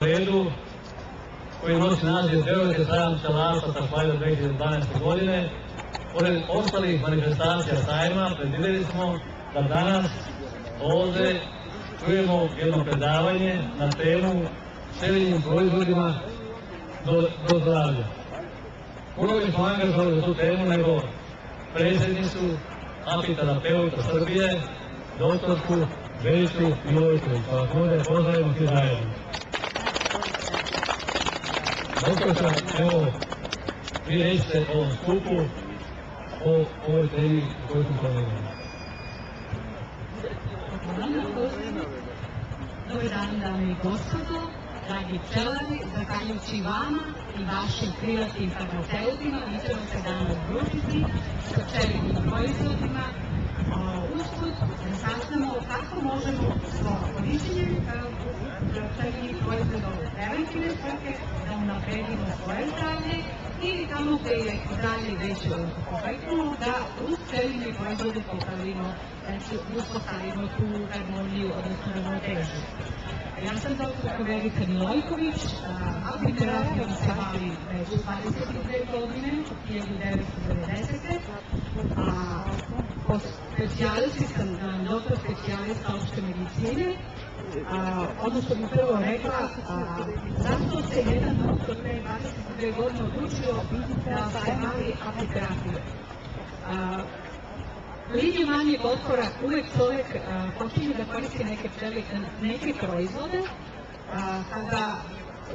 redu koji nosi naziv Derujte sajam pčelarstva također 2012. godine. Pored ostalih manifestacija sajma predvidjeli smo da danas ovdje čujemo jedno predavanje na temu pčelinjim proizvodima do zdravlja. Ulovi smo angažovali za tu temu nego predsjednicu apiterapeuta Srbije, doktorku Vericu Milovićević. Pa vas ovdje pozdravimo svi zajedno. Doktorka, evo, vi rećete o ovom skupu, o ovoj temi koju smo planirali. Dobar dan, dame i gospodo, dragi pčelari, zahvaljujući vama i vašim privatnim farmaceutima, mi ćemo se danas družiti sa pčelinjim proizvodima. Usput da saznamo kako možemo svojim korišćenjem pčelinjih proizvoda u preventivne svrhe da unapredimo svoje zdravlje ili tamo gde je zdravlje već pokretnulo da uz pčelinje proizvode popravimo, znači uspostavimo tu harmoniju, odnosno ravnotežu. Ja sam doktorka Verica Milojković, apiterapijom se bavi već 22 godine, od 1990. Po specijalisti sam doktor specijalista opšte medicine, odnosno bih prvo rekla zašto se jedan doktor pre 22 godine odlučio da se bavi apiterapijom. Linije manjeg otpora uvek čovjek počinje da koristi neke proizvode kada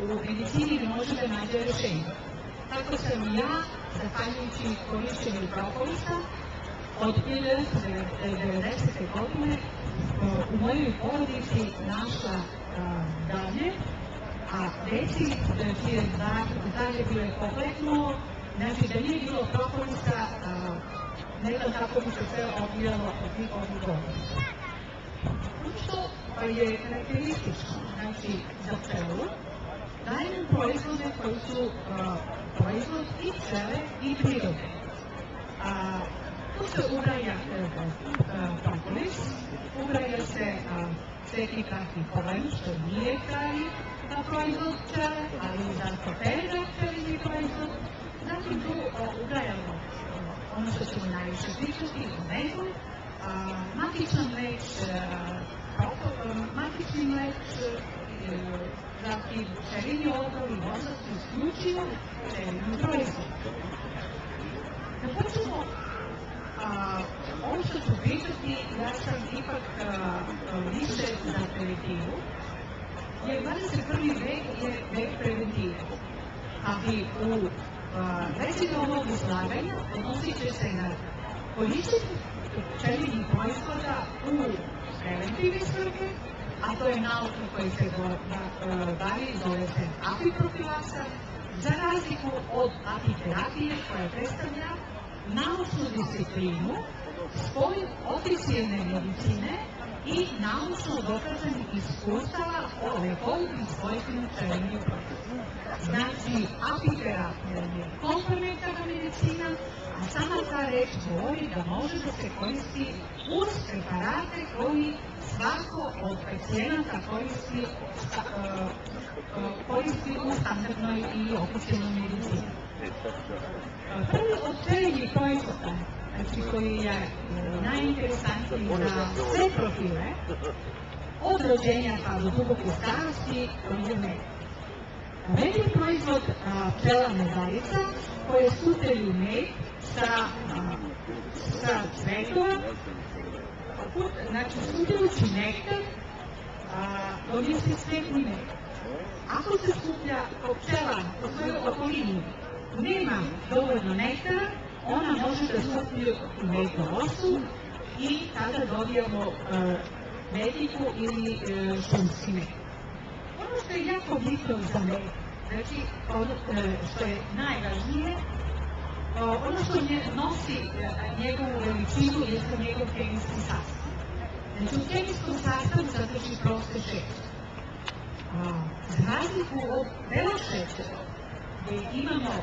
u medicini ne može da nađe rješenje. Tako sam i ja, zahvaljujući korišćenju propolisa, od 1990. godine u mojoj porodici našla zdravlje, a deci čije zdravlje bilo je kompletno, znači da nije bilo propolisa, ne znam kako bi se sve odvijalo od tih ovih godina. Ono što je karakteristično, znači za pčelu, daje nam proizvode koji su proizvod i pčele i prirode. Tu se ubraja propolis, ubraja se sveti prahni polen, što nije pravi proizvod pčele, ali za ortopeda pčelinji proizvod. Zatim tu ubrajamo ono što ćemo najviše pričati, omezu, matični mleč, zatim pčelinji obrov i vozac su isključivo pčelinji proizvod. Da počnemo ono što ću pričati, ja sam ipak više za preventivu, jer 21. vek je vek preventive. Ali u većina ovog izlaganja odnosit će se na korišćenje pčelinjih proizvoda u preventivne svrhe, a to je nauka koja se bavi, zove se apiprofilaksa, za razliku od apiterapije koja predstavlja naučnu disciplinu, spoj oficijelne medicine i naučno dokazanih iskustava o lekovitnim svojstvima pčelinjih proizvoda. Znači, apiterapija je komplementarna medicina, a sama ta reč govori da može da se koristi uz preparate koji svako od pacijenata koristi u standardnoj i oficijelnoj medicini. Prvi od pčelinjih proizvoda, znači koji je najinteresantniji za sve profile, od rođenja pa do duboke starosti, je med. Med je proizvod pčela medalica koje sutaju med sa cvetova, znači sutljujući nektar, dobije se cvetni med. Ako se skuplja pčela po svojoj okolini nema dovoljno nektara, ona može da skupljuje mednu rosu i tada dobijamo mediku ili šumski med. Ono što je jako bitno za med, znači što je najvažnije, ono što nosi njegovu veličinu jeste njegov kemijski sastav. Znači u kemijskom sastavu sadrži proste šećer. Za razliku od belog šećera, gdje imamo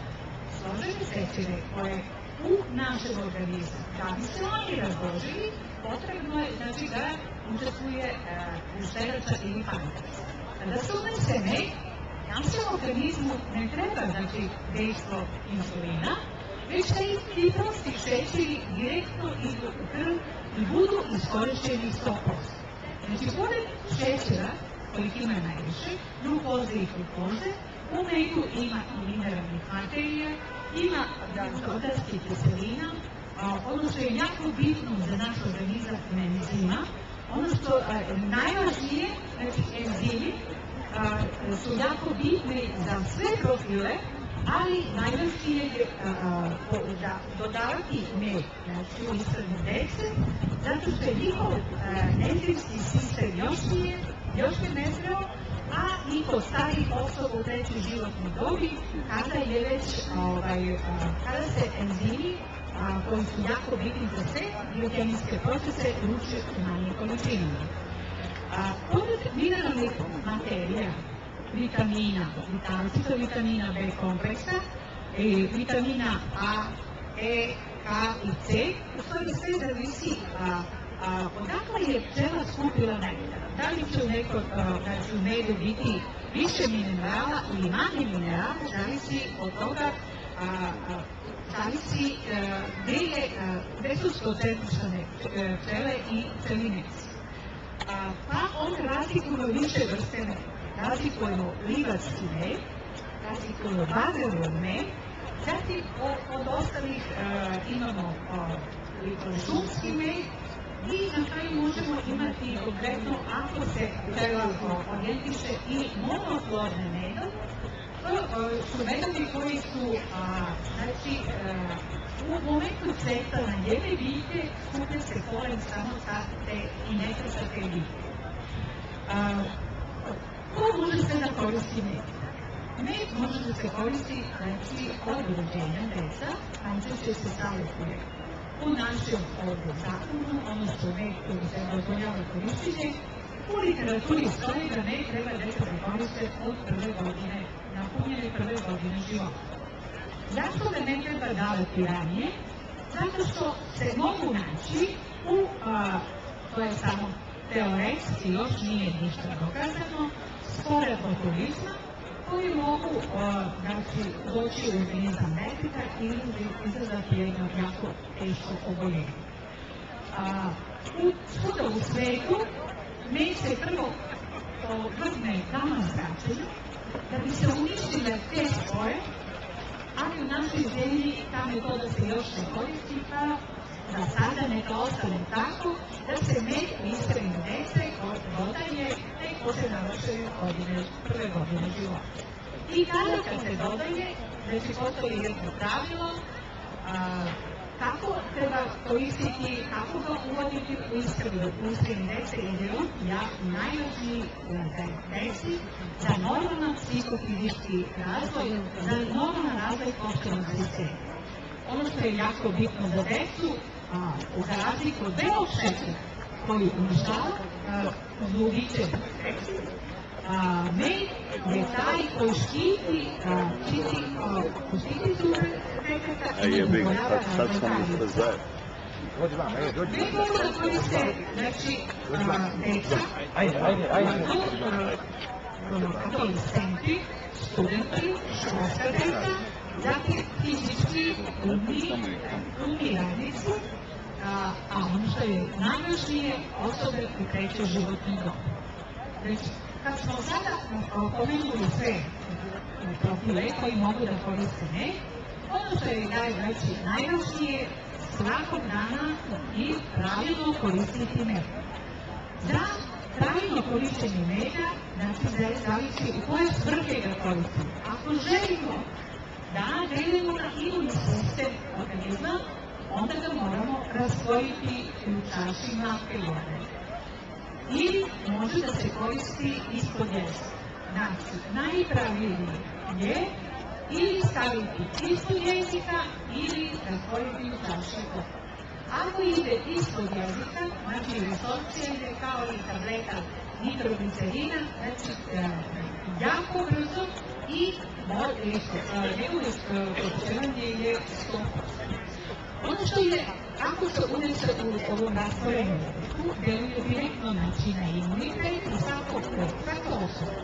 složene šećere koje u našem organizmu, da bi se oni razložili, potrebno je znači da učestvuje gušterača ili pankreas. Kada se unese med, organizmu ne treba dejstvo insulina, već da ti prosti šećeri direktno idu u krv i budu iskorišteni 100%. Znači, pored šećera, kojih ima najviše, glukoze i frukoze, u medu ima i mineralnih materija, ima dodarskih kiselina, ono što je jako bitno za naš organizam enzima, ono što je najvažnije, znači enzimi su jako bitni za sve profile, ali najvažnije je dodavati med, znači u ishrani dece, zato što je njihov enzimski sistem još je nezreo, a i kod starijih osoba u trećoj životnoj dobi, kada se enzimi koji su jako bitni za sve biokemijske procese ruče u manjim količinama. Pored mineralnih materija, vitamina, vitamina B kompleksa, vitamina A, E, K i C, u stvari sve zavisi odakle je pčela skupila nektar. Da li će u medu biti više minerala ili manje minerala, zavisi od toga, zavisi gde su skoncentrisane pčele i celinec. Pa onda razlikujemo više vrste meda. Razlikujemo livarski med, razlikujemo bagarov med, zatim od ostalih imamo šumski med i na kraju možemo imati konkretno, ako se pčela orijentiše, i monoflorne medom. To su medovi koji su, znači, u momentu cvetanja jedne biljke skuplja se polen samo sa te i nekaj sa te biljke. Ko može se da koristi med? Med može da se koristi, znači, od rođenja deca, najčešće se savjetuje u našem zakonu, ono što med koji se dozvoljava korištenje. U literaturi stoji da med treba deca da koriste od prve godine, napunjene prve godine života. Zašto da ne treba davati ranije? Zato što se mogu naći to je samo teoretski, još nije ništa dokazano, spore botulisma koji mogu doći u organizam deteta ili izazvati jedno jako teško oboljenje. Svuda u svetu med se prvo vrne gama zračenju da bi se uništile te spore, ali u našoj zemlji ta metoda se još ne koristi, pa da sada neka ostane tako da se med u ishrani dece dodaje tek posle navršene prve godine života. I kad se dodaje, znači postoji jedno pravilo kako treba koristiti, kako ga uvoditi u ishrani dece, jer je on najvažniji za deci za normalan psihofizički razvoj, za normalan razvoj koštevnog sistema. Ono što je jako bitno za decu, za razliku od belog šećera koji uništava zlubiće deci, med je taj koji štiti zube deteta i uvoljava razvoj karijesa. Med mogu da koriste, znači, deca, adolescenti, studenti, školska deca, zatim fizički umni radnici, a ono što je najvažnije, osobe u trećoj životnoj dobi. Znači, kad smo sada pomenuli sve profile koji mogu da koriste med, ono što je najvažnije, svakog dana i pravilno koristiti med. Za pravilno korištenje meda, znači zavisi u koje svrhe ga koristimo. Ako želimo da delimo na imunni sistem organizma, onda ga moramo rasvojiti u čaši mlake vode. Ili može da se koristi ispod jezika. Znači, najpravilnije je ili staviti ispod jezika ili rasvojiti u čaši vode. Ako ide ispod jezika, znači resorpcija ide kao i tableta nitroglicerina, znači jako brzo i njegovo pokušavanje je 100%. Ono što je, ako se unese u ovom rastvorenju, deluje direktno na imunitet i svaka osoba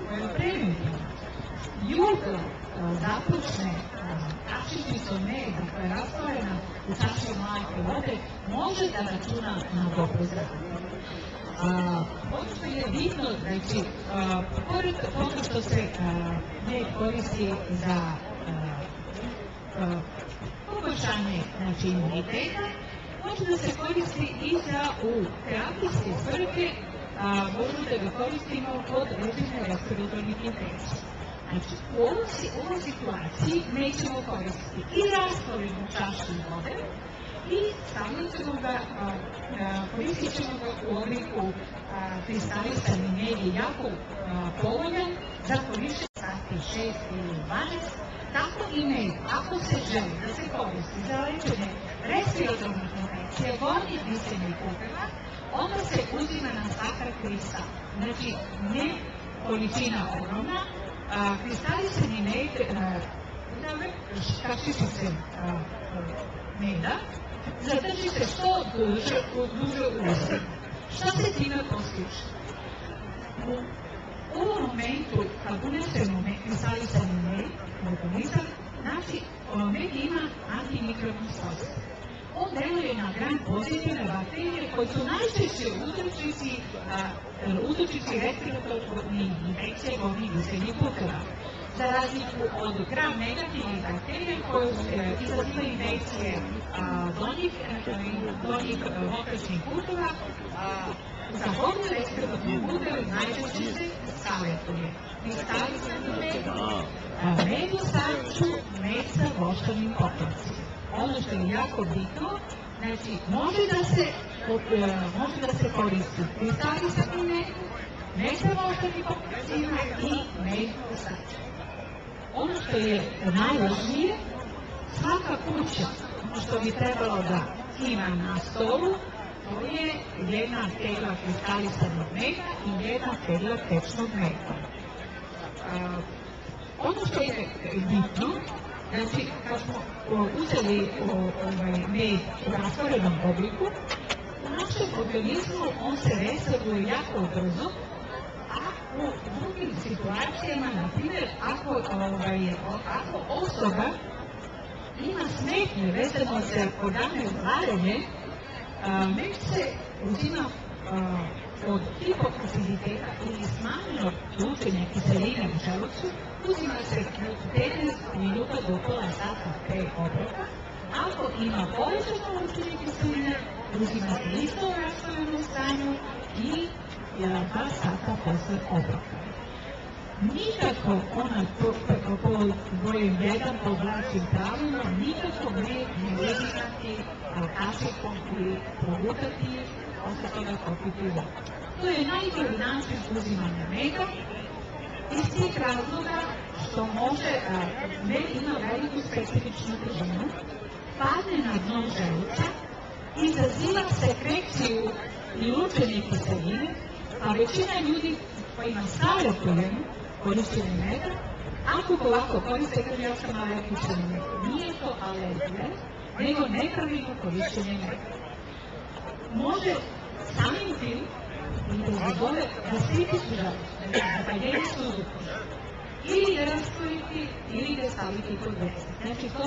koja je preventivna. Jula god započne kašičicom meda koja je rastvorena u čaši mlake vode, može da računa na dobro zdravlje. Ono što je bitno, znači, pored toga što se med koristi za poboljšanje imuniteta, može da se koristi i za u terapijske svrhe, možemo da ga koristimo kod određene respiratornih infekcija. Znači, u ovoj situaciji nećemo koristiti i rastvorenu čašu vode i stavljat ćemo ga, koristit ćemo ga u obliku kristalisani med je jako povoljan za korištenje sati 6 ili 12. Tako i med, ako se želi da se koristi za lečenje respiratornih infekcija, gornjih disenih puteva, onda se uzima na stakar kristal. Znači, ne količina ogromna, kristalisani med, kašičice meda, zadrži se što duže u usti. Šta se time postiže? U ovom momentu, kad unesemo kristalisani med, znači, med ima antimikrobno svojstvo. On deluje na gram pozitivne bakterije koje su najčešće uzročnici respiratornih infekcija gornjih disenih puteva. Za razliku od gram negativnih bakterija koje izazivaju infekcije donjih okrečnih puteva, za gornje respiratorne puteve najčešće se savjetuje kristalisani med, med u saču, med sa voštanim poklopcima. Ono što je jako bitno, znači može da se koristi kristalisani med, med sa voštanim poklopcima i med u saču. Ono što je najvažnije, svaka kuća, ono što bi trebalo da ima na stolu, to je jedna tegla kristalisanog meda i jedna tegla tečnog meda. Ono što je bitno, znači kad smo uzeli med u rastvorenom obliku, u našem organizmu on se resoruje jako brzo, a u drugim situacijama, na primjer, ako osoba ima smetnje vezano za organe varenje, med se uzima od hipoaciditeta ili smanjenog lučenja kiseline u želucu, uzima se 15 minuta do pola sata pre obroka. Ako ima povećano lučenje kiseline, uzima se isto u rastvorenom stanju i 2 sata posle obroka. Nikako po brojem 1 podvlačim pravilno, nikako ne uzimati kašikom ili progutati, posle toga popiti vodu. To je najbolji način uzimanja meda iz tih razloga što med ima veliku specifičnu težinu, padne na dno želuca, izaziva sekreciju i lučenje kiseline, a većina ljudi kojima savjetujemo korišćenje meda, ako polako koriste, kad ja sam alergičan meda, nije to alergija, nego nepravilno korišćenje meda. Može samim tim da zbole gastritisku žalost, zapaljenje sluzupkosti, ili da raskoriti, ili da staviti kod veze. Znači, to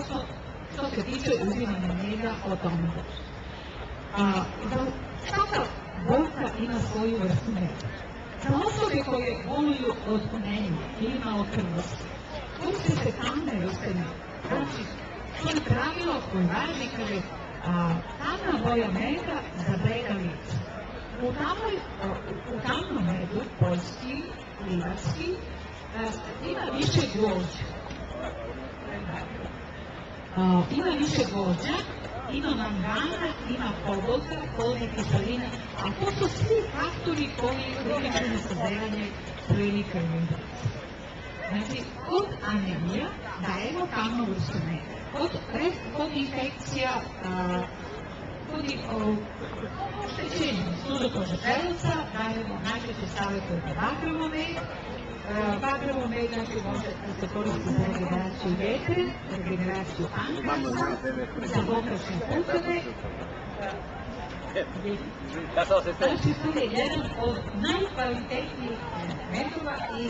što se tiče uzimanja meda o tome. Svaka boljka ima svoju vrstu meda. Za osobe koje boluju od anemije ili malokrvnosti, koriste se tamne vrste meda. Znači, to je pravilo koje važi kada je tamna boja meda zabega lice. U tamnom medu, poljski, livarski, ima više gvožđa. Ima mangana, ima pobolka, folne kiseline, a to su svi faktori koji utječu na sazrevanje krvnih žila. Znači, kod anemija dajemo tamnu vrstu meda. Kod infekcija, kod oštećenja sluzokože želuca dajemo najčešće savjetujemo bagrovo med. Bagrovo med može se koristiti za regeneraciju jetre, regeneraciju ankasa, za bokačne puteve, Znači, to je jedan od najkvalitetnijih metova i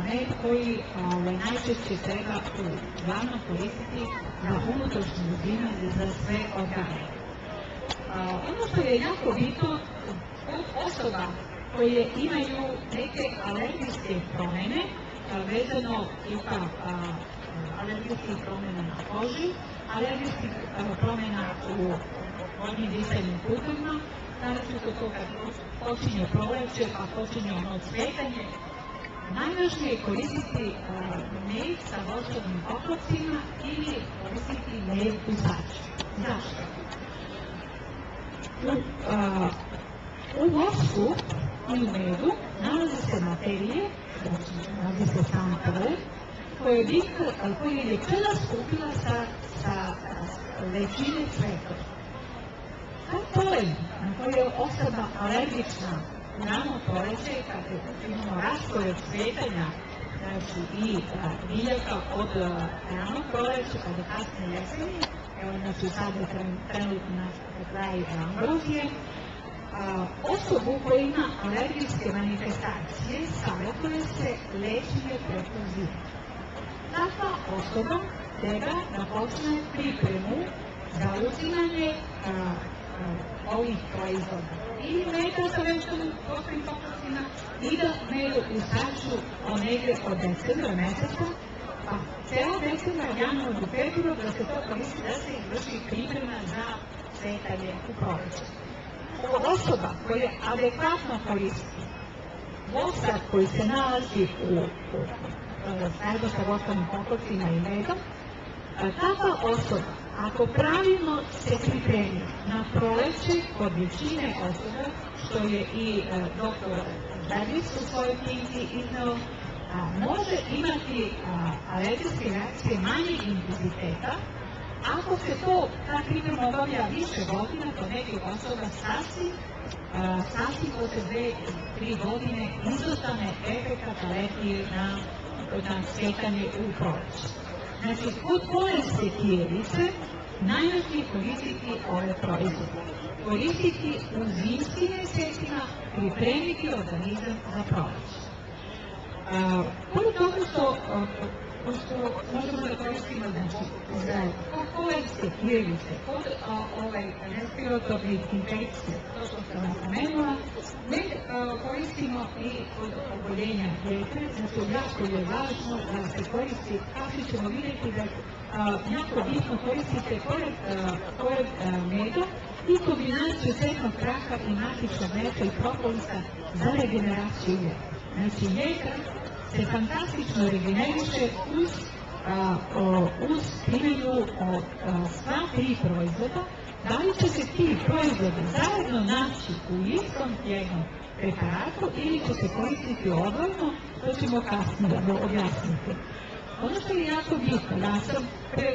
med koji najčešće treba uglavnom koristiti za unutrašnje uzimanje za sve organe. Ono što je jako bitno kod osoba koje imaju neke alergijske promjene, vezano tipa alergijskih promjena na koži, alergijskih promjena u vodnim disanim putovima, naročito to kad počinje proleće, pa počinje ono cvetanje. Najvažnije je koristiti med sa voćkovim oklopcima ili koristiti med u saču. Zašto? U voćku i u medu nalazi se materije, nalazi se sam polen, koje je krila skupila sa većine cveta. Taj polen na koji je osoba alergična u rano proleće, kad imamo raspored cvetanja, znači i biljaka od ranog proleća pa do kasne jeseni, evo znači sad je trenutno na kraju ambrozije, osobu koja ima alergijske manifestacije savjetuje se lečenje preko zime. Takva osoba treba da počne pripremu za uzimanje ovih proizvoda. I meda sa većom voćkovim oklopcima i da medu u saču negdje od decembra meseca, pa ceo decembra, januar do februar, da se to koristi da se izvrši priprema za cvetanje u proleće. Osoba koja adekvatno koristi voćak koji se nalazi zajedno sa voćkovim oklopcima i medom, takva osoba, ako pravilno se pripremi na proleće kod većine osoba, što je i doktor Davis u svojoj knjizi iznao, može imati alergijske reakcije manje intenziteta, ako se ta priprema obavlja više godina, to nekih osoba sasvim posle 2-3 godine izostane efekat alergije na cvetanje u proleće. Znači, kod polenske kijelice najvažnije koristiti ove proizvode. Koristiti u zimskim mjesecima, pripremiti organizam za proleće. Pored toga što možemo da koristimo za polenske kijelice, kod respiratornih infekcija, to što sam napomenula, mi koristimo i kod oboljenja jetre, znači jako je važno da se koristi, kako ćemo vidjeti da jako bitno koristite pored meda i kombinaciju cvetnog praha i matičnog mleka i propolisa za regeneraciju jetre. Znači jetra se fantastično regeneriše uz primjenu sva 3 proizvoda. Da li će se ti proizvodi zajedno naći u istom jednom preparatu ili će se koristiti odvojno, to ćemo kasnije objasniti. Ono što je jako bitno, ja sam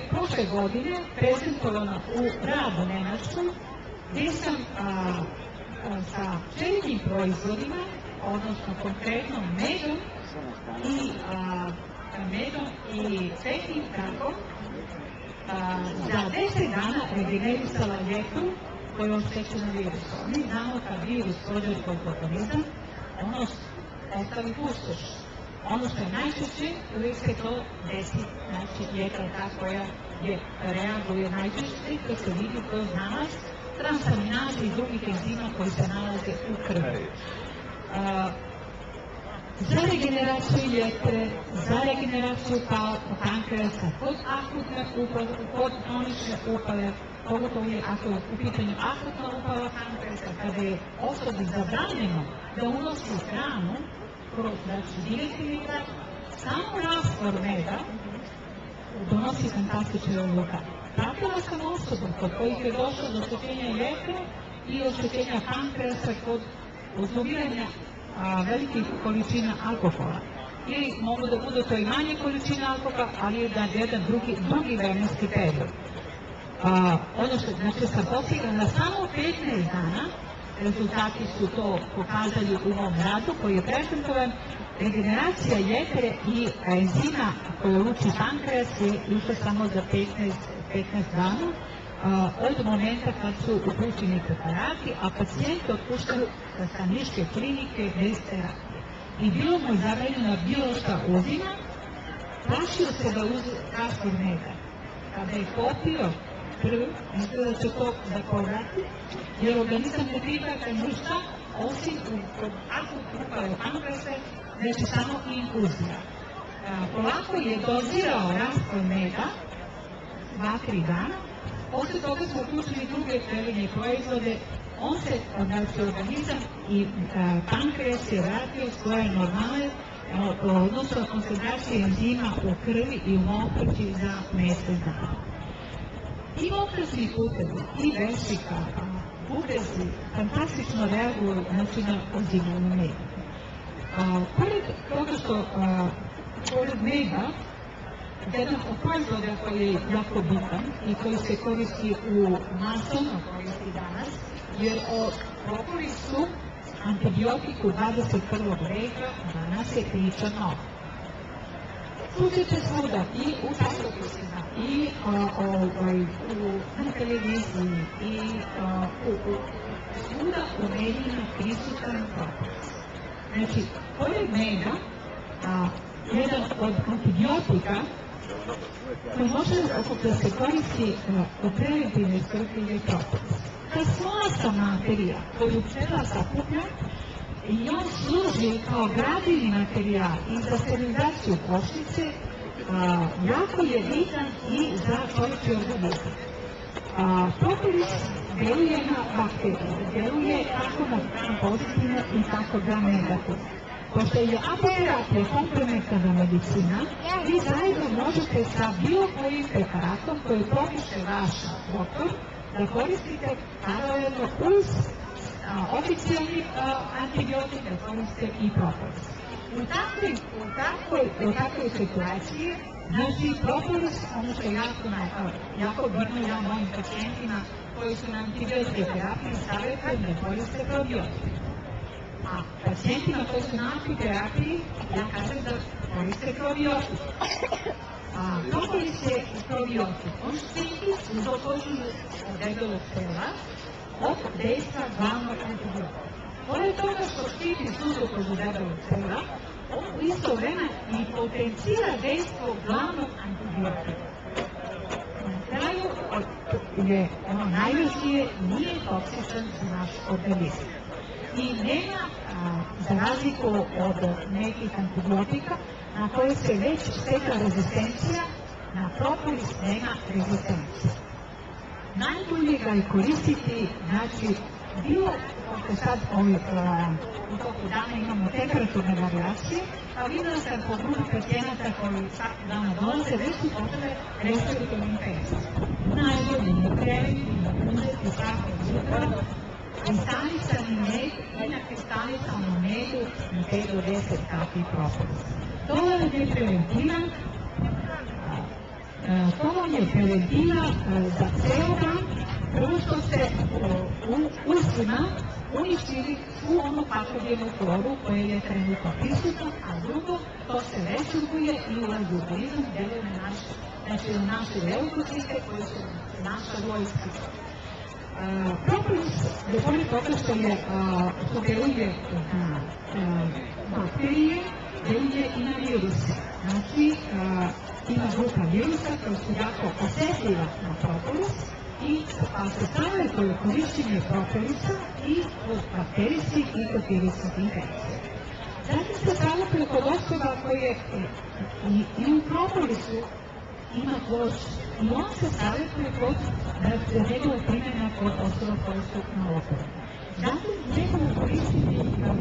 prošle godine prezentovana u radu Nemačkoj, gdje sam sa čeličnim proizvodima, odnosno konkretno medom i cvetnim prahom, za 10 dana regenerisala jetru koja je oštećena virusom. Mi znamo kad virus prođe kod organizam, ono ostavi pustoš. Ono što je najčešće, uvijek se to desi, znači jetra ta koja reaguje najčešće, to se vidi kroz nalaz transaminaze i drugih enzima koji se nalaze u krvi. Za regeneraciju jetre, za regeneraciju pankreasa, kod akutne upale, kod kronične upale, pogotovo je ako je u pitanju akutna upala pankreasa, kada je osobi zabranjeno da unosi hranu, znači direktni trak, samo rastvor meda donosi fantastične rezultate. Pratila sam osobu kod kojih je došlo do oštećenja jetre i oštećenja pankreasa kod uzubiranja velikih količina alkohola. Ili mogu da bude to i manje količina alkohola, ali je da jedan drugi vremenski period. Ono što znači sam postigla na samo 15 dana, rezultati su to pokazali u mom radu koji je prezentovan, regeneracija jetre i enzima koja luči pankreas je išla samo za 15 dana od momenta kad su upućeni preparati, a pacijente otpuštaju sa niške klinike bez terapije. I bilo mu zabranjeno bilo šta uzima, plašio se da uzme kaškog meda. Kada je popio prvi, mislio da će to da povrati, jer organizam ne prihvata ništa, osim ako kupaju pankrase, znači samo infuzija. Polako je dozirao raspoj meda, 2-3 dana, posle toga smo uključili druge krelinje proizvode, on se, znači organizam i pankreas je vratio svoje normale, odnosno koncentracije enzima u krvi i u mokraći za mjesec dana. I mokraćni putevi, i vešika, bubrezi, fantastično reaguju na uzimanje meda. Pored toga što pored meda, jedan od proizvoda koji je jako bitan i koji se koristi u masovno koristi danas, jer o proporisu antibiotiku 21. veka danas je priča mnogo. Slučajte svuda i u časopisima, i na televiziji, i svuda u medijima prisutan proporis. Znači, pored meda, jedan od antibiotika koji može da se koristi u preventivnoj svrhi je proporis. Ta slasta materija koju pčela sakuplja i on služi kao gradivni materijal i za sterilizaciju košnice, jako je bitan i za čovječji organizam. Propolis deluje na bakterije, deluje kako na pozitivno i kako da negativno. Pošto je apoterapija komplementarna medicina, vi zajedno možete sa bilo kojim preparatom koji propiše vaš doktor da koristite paralelno uz oficijalni antibiotik, da koristite i propolis. U takvoj situaciji, znači propolis, ono što je jako bitno ja mojim pacijentima koji su na antibiotike terapiji savjetujem da koriste probiotik. A pacijentima koji su na antiterapiji, ja kažem da koriste probiotik. Propolis je probiotik. On štiti uzokoženu debelog tela od dejstva glavnog antibiotika. Pored toga što štiti uzokoženu debelog tela, on u isto vreme i potencira dejstvo glavnog antibiotika. Na kraju je ono najvažnije, nije toksičan za naš organizam. I nema, za razliku od nekih antibiotika, na koje se već stekla rezistencija, na propolis nema rezistencija. Najbolje ga je koristiti, znači, bilo, kako sad u toku dana imamo temperaturne variacije, a vidio sam po grupi pacijenata koji svaki dana dolaze, već su počele respiratorne infekcije. Najbolje je preventivno uzeti svakog jutra kristalisani med i na kristalisanom medu na 5 do 10 kapi propolis. To vam je preventiva za ceo dan, prvo što ste u ustima uništili svu onu patogenu floru koja je trenutno prisutna, a drugo, to se resurguje i ulazi u organizam, deluje na naše leukocite koje su naša vojska. Propolis, pored toga što deluje na bakterije, deluje i na viruse. Znači, ima grupa virusa koja su jako osjetljiva na propolis i se savjetuje korišćenje propolisa i kod bakterijskih i kod virusnih infekcija. Zatim se savjetuje kod osoba koje i u propolisu ima gvožđe i on se savjetuje kod njegove primjena kod osoba koje su na oporu. Zatim njegovo koristiti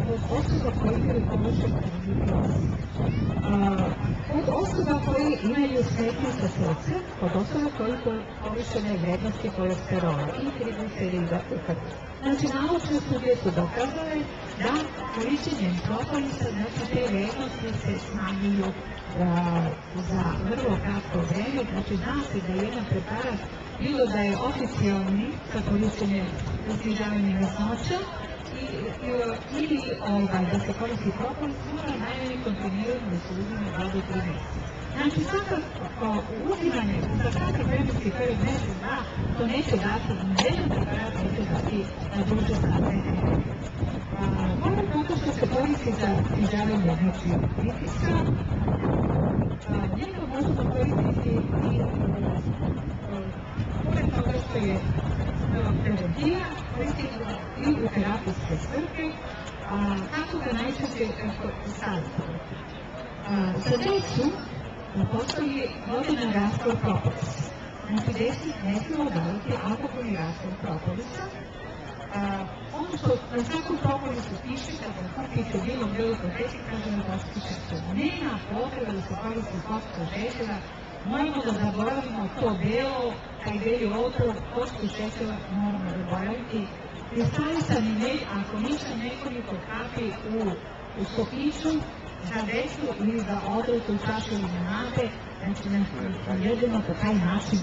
kod osoba koje imaju porušen kardioploz. Kod osoba koje imaju smetnje sa srcem, kod osoba koje imaju porušene vrednosti kolesterola i triglicerida u krvi. Znači, naučne studije su dokazale da korišćenjem propolisa, znači te vrednosti se smanjuju za vrlo kratko vreme, znači zna se da jedan preparat, bilo da je oficijalni sa korišćenjem snižavanja masnoća ili da se koristi propolis, mora najmanje kontinuirano da se uzime 2 do 3 mjeseca. Znači, svakako uzimanje za takav vremenski period mjesec, dva, to neće dati, jedan preparat neće dati duže starenje. Pored toga što se koristi za snižavanje pritiska, njega možemo koristiti i pored toga što je preventiva, koristimo i u terapijske svrhe, kako ga najčešće savjetuje. Za djecu postoji vodeni rastvor propolisa. Znači, djeci ne smijemo davati alkoholni rastvor propolisa. Ono što na svakom propolisu piše, kada kupite bilo veliko djeci, kaže na postiče se. Nema potreba da se koristi kostu šećera, moramo da zaboravimo to belo, taj beli otrov, kostu šećera moramo zaboraviti. Kristalisani med, ako ništa nekoliko kapi u sokiću, za decu ili za odraslu čašu limonade, znači jedino po taj način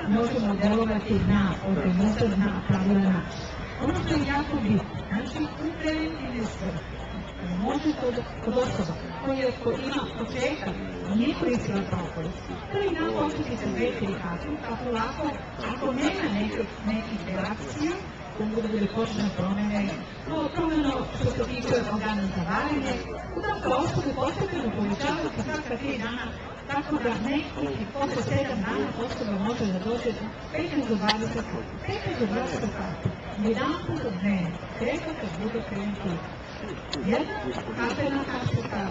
možemo delovati na organizam na pravilan način. Ono što je jako bitno, znači u preventivne svrhe, može kod osoba koja ima početak, nije koristila propolis, prvi dan početi sa 2-3 kapi, a polako, ako nema nekih reakcija, to mogu bili počne promjene, promjeno što se tiče organa za varenje, dakle osobe postepeno povećavati svaka 3 dana, tako da nekih posle 7 dana osoba može da dođe 15 do 20 kapi. 15 do 20 kapi, jedan put od dnevno, treba kad bude preventiva. Jedna kapena kašika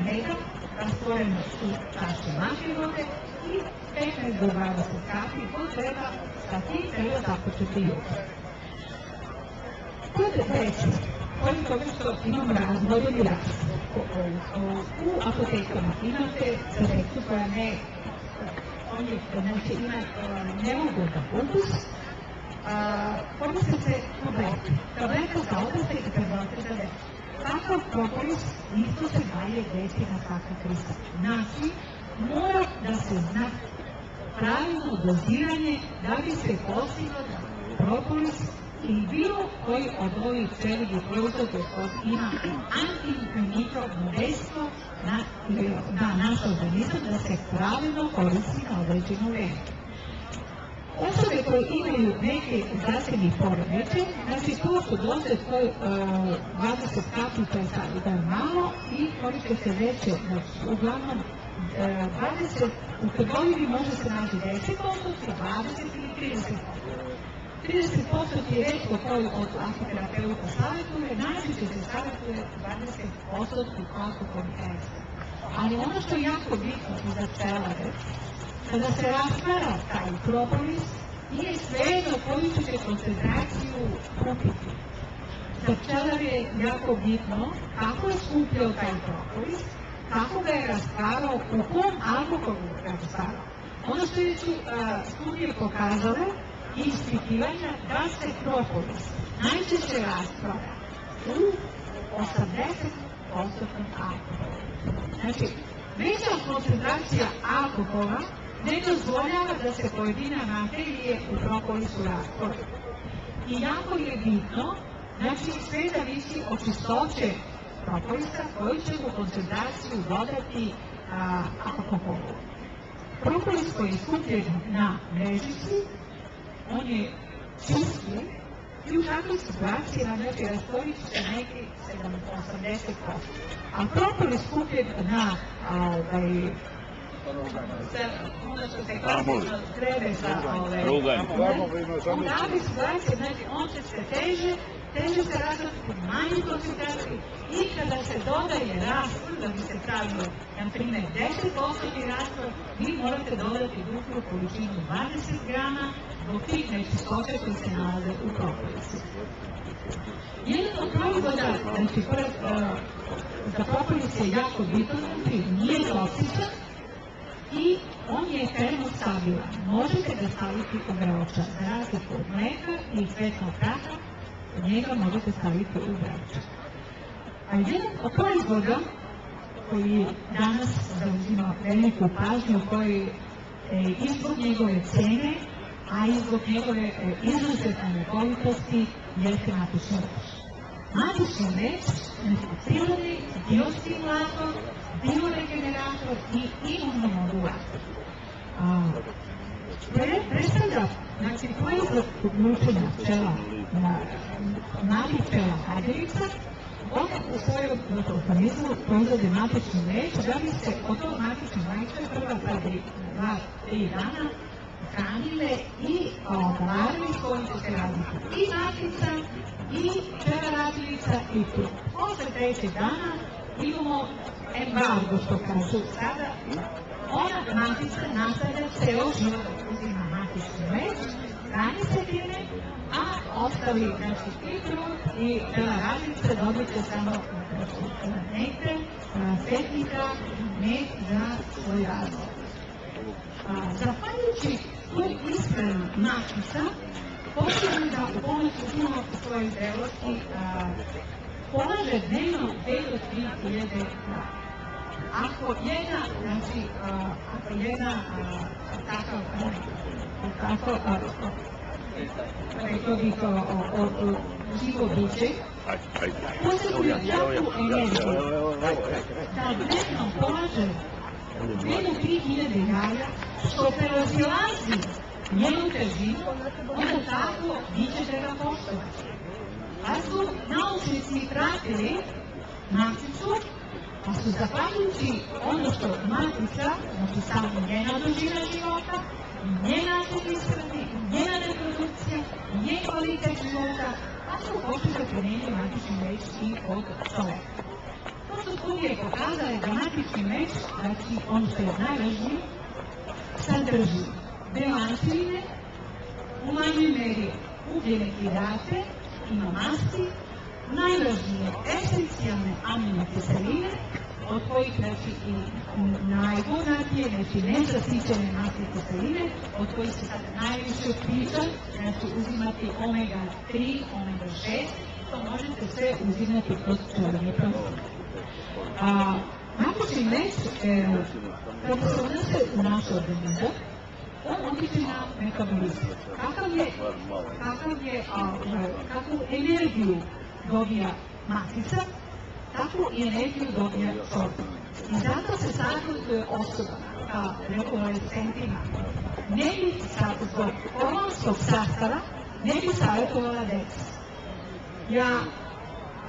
meda, rastvorena u čaši mačje vode i 15 do 20 kapi, to treba, sa tim treba započeti jutro. Kod djece, pored toga što imamo razvodeni rastvor, u apotekama imate za djecu koja ne mogu da ukus, koriste se tablete. Tableta za odrasle i tablete za djecu. Takav propolis isto se daje djeci na svaki kristal. Znači, mora da se zna pravilno doziranje da bi se postiglo da propolis i bilo koji od ovih celih proizvoda koji ima antimikrobno dejstvo na naš organizam da se pravilno koristi na određeno vreme. Osobe koje imaju neke zdravstveni poremećaj, znači to su doze koje 20 kapi, to je sad malo i koriste se veće, znači uglavnom 20, u trgovini može se naći 10%, 20 ili 30%. 30% je retko koji od apoterapeuta savjetuje, najčešće se savjetuje 20% alkoholni ekster. Ali ono što je jako bitno za pčelare, kada se rastvara taj propolis, nije svejedno koju ćete koncentraciju kupiti. Za pčelare je jako bitno kako je skupljao taj propolis, kako ga je rastvarao, u kom alkoholu ga rastvarao. Ono što je studije pokazale i ispitivanja da se propolis najčešće rastvara u 80% alkohola. Znači, veća koncentracija alkohola ne dozvoljava da se pojedina materije u propolisu rastvore. I jako je bitno, znači sve zavisi od čistoće propolisa koji će u koncentraciju dodati alkoholu. Propolis koji je skupljen na mrežici, on je čistiji i u takvoj situaciji znači rastvorit će se neki 80%. A propolis skupljen na onda što se klasično kreve sa u takvoj situaciji, znači on će se teže se razvati u manji koncentraciji i kada se dodaje rastvor, da bi se pravilo, na primjer, 10% rastvor, vi morate dodati duplu količinu 20 grama zbog tih nečistoća koji se nalaze u propolisu. Jedan od proizvoda, znači za propolis je jako bitan, nije toksičan i on je termostabilan. Možete ga staviti u vreća, za razliku od mleka i cvetnog praha, njega možete staviti u vreću. A jedan od proizvoda koji danas zauzima veliku pažnju, koji i zbog njegove cene, a i zbog njegove izuzetne ljekovitosti, jeste matični meč. Matični meč, prirodni biostimulator bioregenerator i imunomodulator. Predstavlja, znači, proizvod mučenja pčela, mladih pčela haderica, one u svojom organizmu proizvode matičnu mrežu, da bi se od tog matične mreže prva 2-3 dana hranile i glavi s kojim će se raditi i matica, i pčela radilica, i tu. Posle 3. dana imamo embargo, što kažu sada. Ona matica nastavlja ceo život, uzima matičnu mrež, hrani se time, a ostali, znači, i trud i pčela radilica dobit će samo nektar, setnika, med za svoj razvoj. Zahvaljujući tu ishranu matica, potrebno da u pomoć uzimamo svojoj zrelosti polaže dnevno 2 do 3 hiljade krava. Ako jedna rekao bih živo biće, posjeduje takvu energiju da dnevno polaže 2 do 3 hiljade jaja, što prevazilazi njenu težinu, onda tako biće treba poštovati. Pa su naučnici pratili maticu, pa su zahvaljujući ono što matica, znači samo njena dužina života, njen način ishrane, njena reprodukcija, njen kvalitet života, pa su počeli da primjenjuju matični meč i od čoveka. To su studije pokazale da matični meč, znači ono što je najvažnije, sadrži bioantiline, u manjoj meri ugljene hidrate, ima masti, najvažnije esencijalne aminokiseline, od kojih, znači, i najbogatije, znači nezasićene masne kiseline, od kojih se sada najviše priča, znači uzimati omega-3, omega-6, to možete sve uzimati kroz pčelinje proizvode. Matični meč, kada se unese u naš organizam, on utiče na metabolizam. Kakvu energiju dobija matica, takvu i energiju dobija čovjek. I zato se savjetuje osoba kao rekovalescentima ne bi zbog hormonskog sastava ne bi savjetovala decu. Ja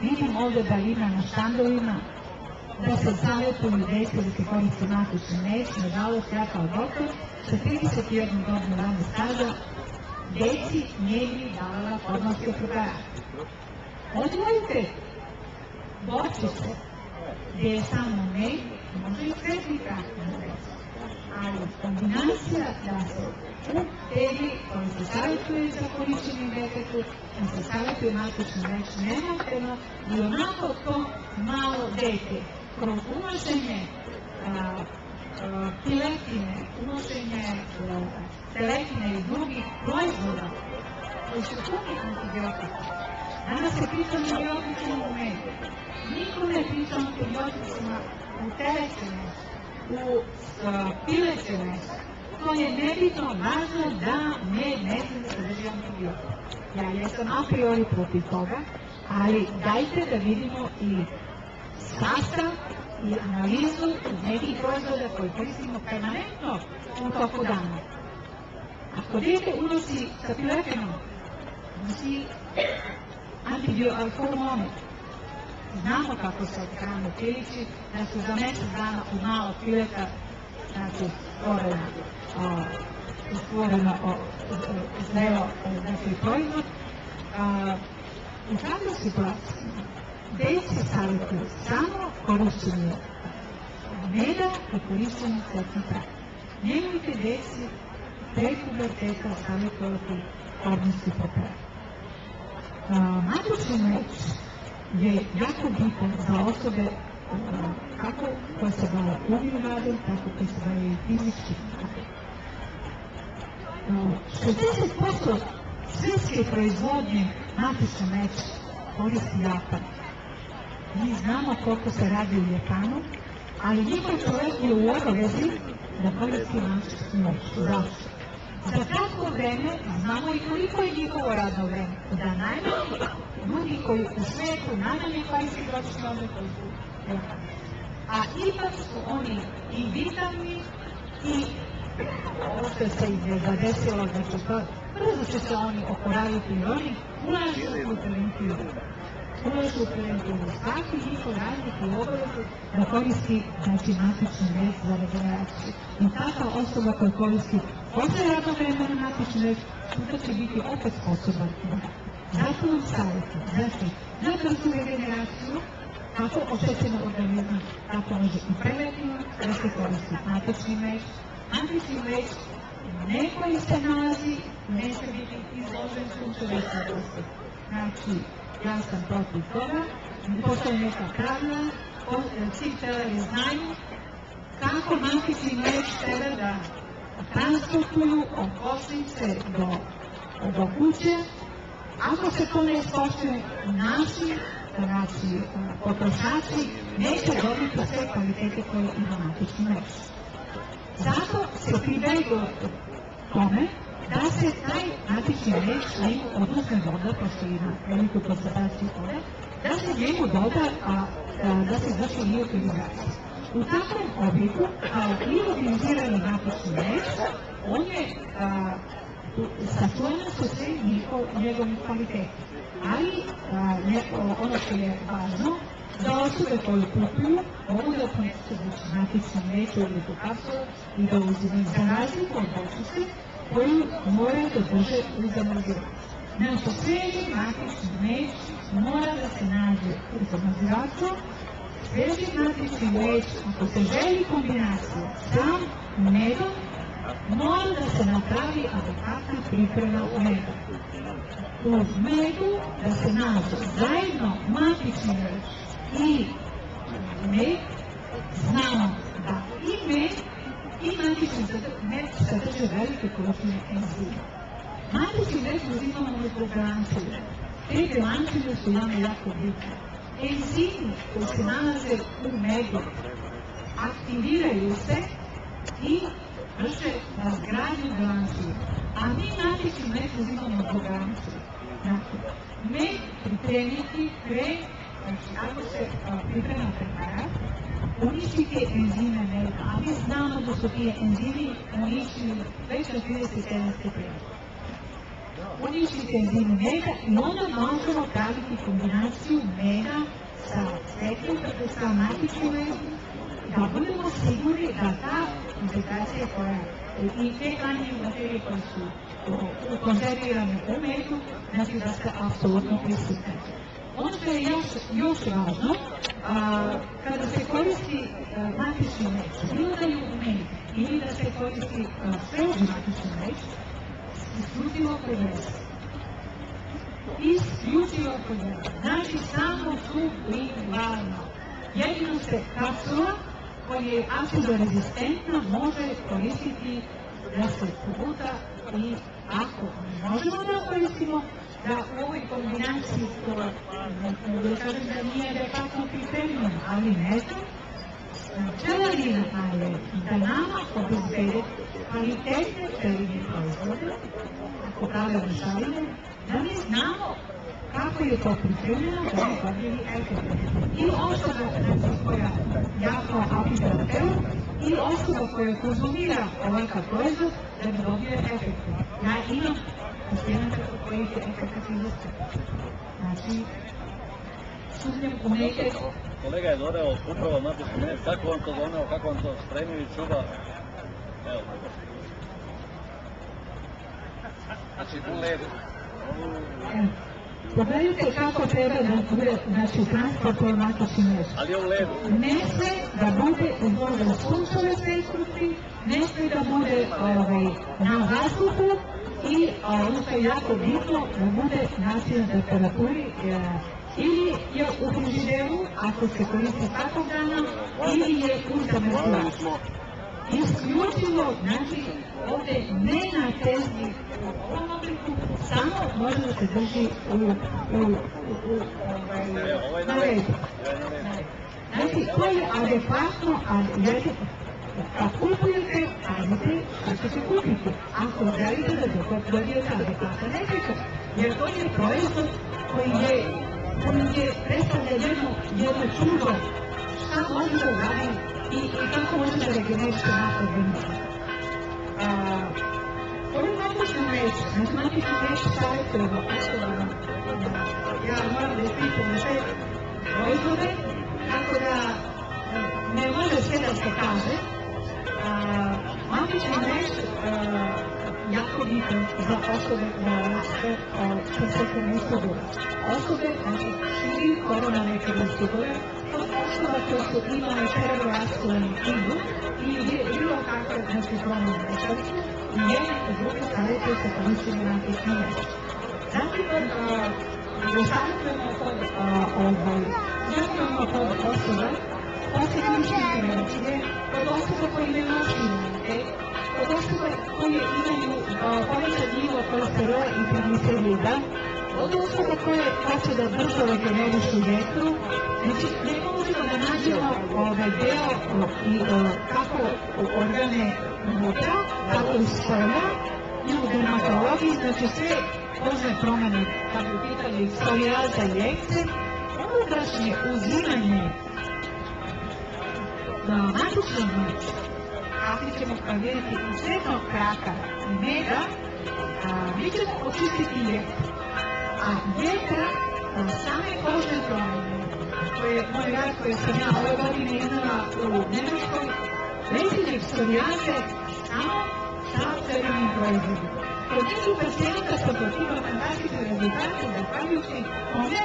vidim ovdje da ima na štandovima da se savjetuju deci da se koristi matični meč. Nažalost, ja kao doktor sa 31 godinu radnog staža deci ne bi davala hormonske preparate. Odvojite bočice gdje je samo med, može i svetli kakvi med, ali kombinacija da se u tebi koji se savjetuje za korišćenje detetu, da se savjetuje matični meč nemoćeno i onako to malo dete kroz unošenje piletine, unošenje teletine i drugih proizvoda koji su puni antibiotika. Danas se priča o antibioticima u medu. Niko ne priča o antibioticima u teletine, u piletine. To je nebitno važno da med ne sadrži antibiotika. Ja jesam a priori protiv toga, ali dajte da vidimo i sastav i analizu nekih proizvoda koje koristimo permanentno u toku dana. Ako dete unosi sa piletinom, unosi hormone. Znamo kako se hrane pilići, da su za mjesec dana u malo pileta, znači stvoreno zrelo neki proizvod. U takvoj situaciji deci savjetuju samo korišćenje meda i korišćenje cvetnih prah. Nemojte deci pre puberteta savjetovati hormonski preparat. Matični meč je jako bitan za osobe kako koje se bave umnim radom, tako koje se bave i fizičkim radom. 60% svjetske proizvodnje matični meč koristi Japan. Mi znamo koliko se radi u Japanu, ali njihov čovjek je u obavezi da koristi matični meč. Zašto? Za kratko vreme znamo i koliko je njihovo radno vreme. Da najmanje ljudi koji u svijetu najmanje koristi godišnje odre koji su Japani. a ipak su oni i vitalni i ovo što se im je zadesilo, znači brzo će se oni oporaviti i oni ulažu u preventivu. Ulažu u preventivu. Svaki njihov radnik i obavezu da koristi znači matični red za regeneraciju. I takva osoba koja koristi posle radnog vremena matični red, sutra će biti opet sposoban. Zato vam savjetujem, znači, za brzu regeneraciju, kako oštećenog organizma, tako može i preventivno da se koristi matični meč. Matični meč ne koji se nalazi, ne smije biti izložen sunčevoj svjetlosti. Znači, ja sam protiv toga, postoje neka pravila, svi telari znaju kako matični meč treba da transportuju od košnice do kuće. Ako se to ne ispoštuje, naši potrošači neće dobiti sve kvalitete koje ima matični meč. Zato se pribeglo tome da se taj matični meč njemu odnosno voda, pošto ima veliku koncentraciju vode, da se njemu doda, da se vrši liofilizacija. U takvom obliku, liofilizirani matični meč, on je sačuvane su sve njegovi kvaliteti. Ali ono što je važno, da osobe koje kupuju mogu da ponesu matični meč u obliku kapsula i da uzimaju za razliku od bočice koju moraju da drže u zamrzivaču. Znači, sveži matični meč mora da se nađe u zamrzivaču. Sveži matični meč, ako se želi kombinacija sa medom, mora da se napravi adekvatna priprema meda. U medu da se nađe zajedno matični meč i med, znamo da i med i matični meč sadrže velike količine enzima. Matični meč uzimamo u bilanciju. Te bilancine su jako bitne. Enzimi koji se nalaze u medu aktiviraju se i vrše razgradnju bilanciju. A mi matični meč uzimamo u bilanciju. Med pripremiti pre, znači ako se priprema preparat, uništiti enzime meda, a mi znamo da su ti enzimi uništili već od 37 stepeni. Uništiti enzime meda i onda možemo praviti kombinaciju meda sa svetlom, dakle sa matičnim medom, da budemo sigurni da ta koncentracija koja i te hranjive materije koje su konzervirane u medu, znači da se apsolutno prisutne. Ono što je još važno, kada se koristi matični meč, bilo da je u medu ili da se koristi sveži matični meč, isključivo pregresa. Isključivo pregresa. Znači samo sublingualno. Jedino se kapsula koja je apsodorezistentna može koristiti da se poguta i ako možemo da koristimo, da u ovoj kombinaciji koja da kažem da nije adekvatno pripremljena, ali ne znam, pčelarina je da nama obezbede kvalitetne pčelinje proizvode, ako pravilno šaline, da mi znamo kako je to pripremljeno da bi dobili efekt. I osoba koja jako aplicira telo, i osoba koja konzumira ovakav proizvod da bi dobio efekt. Ja imam pacijenata kod kojih je efekt izostao. Znači, sumnjam u neke... Kolega je dodao upravo matični meč, kako vam to doneo, kako vam to spremio i čuva? Evo. Znači, u ledu. Pogledajte kako treba da bude, znači, transportuje matični meč. Ali je u ledu. Ne sme da bude izložen sunčeve svjetlosti, ne sme da bude na vazduhu i ono što je jako bitno da bude na temperaturi ili je u frižideru ako se koristi svakog dana ili je u zamrzivaču. Isključivo, znači, ovdje ne na tezni u ovom obliku, samo može da se drži na redu. Znači, to je adekvatno, kad kupujete, pazite što ćete kupiti. Ako želite da dobijete adekvatan efekt, jer to je proizvod koji je predstavlja jedno čudo šta može da radi i kako može da regeneriše naš organizam. Ove matične mreže, matične mreže savjetujemo osobama. Ja moram da ispitam sve proizvode, tako da ne može sve da se kaže. Matične mreže jako bitno za osobe sa svetom istogom. Osobe, znači, širi korona neke istogove, od osoba koje su imale cerebrovaskularni indus i bilo kakve, znači, promjene mešalice, i jedne i druge savjetuje se korištenje matične mreže. Zatim, savjetujemo kod osoba posebničke prevencije, kod osoba koji imaju loši imunitet, kod osoba koje imaju povećan nivo kolesterola i triglicerida, od osoba koje hoće da brzo regenerišu jetru. Znači, ne možemo da nađemo deo i kako organe unutra, tako i spolja, i u dermatologiji, znači sve kožne promene, kako bi pitali psorijaza i ekcem, unutrašnje uzimanje matičnog mreža, kako ćemo vidjeti u srednog kraka meda, mi ćemo očistiti jetru. A jetra, same kožne promene, koje moj rad koji sam ja ove godine iznala u Nemačkoj, lečenje psorijaze samo sa crvenim proizvodima. Kod nekih pacijenta sam postigla fantastične rezultate zahvaljujući tome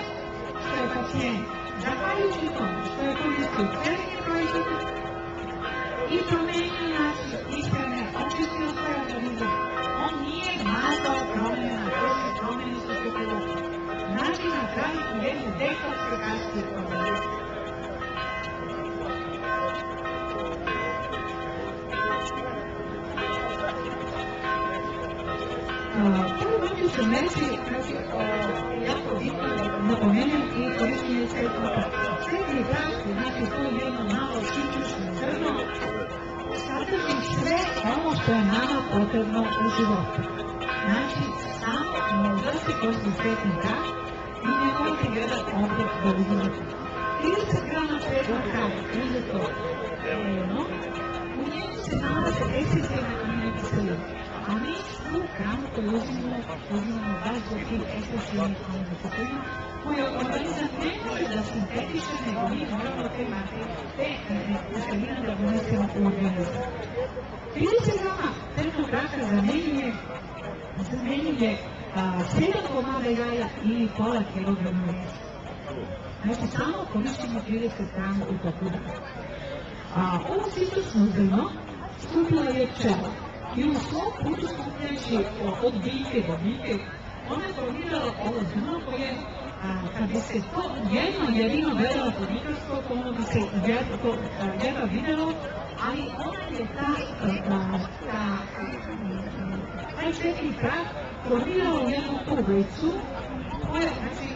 što je pacijent, zahvaljujući tome što je koristio crveni proizvod i promenio način ishrane, očistio svoj organizam. On nije mazao promene na koži, promene su se bilo. Znači na kraju u jednu dekoksikaciju organizma. Prvo matične mreže, jako bitno napomenem i korištenje svetnog praška. Svetni prašak, znači to je jedno malo citrusno zrno, sadrži sve ono što je nama potrebno u životu. Znači, samo ne uzvrsti košti svetni prašak i ne morate gledati ovdje da uzimate. 30 grama svetnog praška uzeto dnevno, u njemu se nalaze 10 amino kiselina. A mi svu hranu koju uzimamo baš za tih esencijalnih aminokiselina, koje organizam ne može da sintetiše, nego mi moramo te kiseline da unesemo u organizam. 30 grama svetnog praška zamenjuje 7 komada jaja ili pola kilograma mesa. Znači, samo korišćemo 30 grama u toku dana. Ovo citrusno zrno skupila je pčela. I u svom putu skupljajući od biljke do biljke, ona je formirala ovo zrno koje, kad bi se to jedno jedino gledalo pod mikroskop, ono bi se jedva videlo, ali ona je taj svetni prah formirala u jednu kuglicu, koja, znači,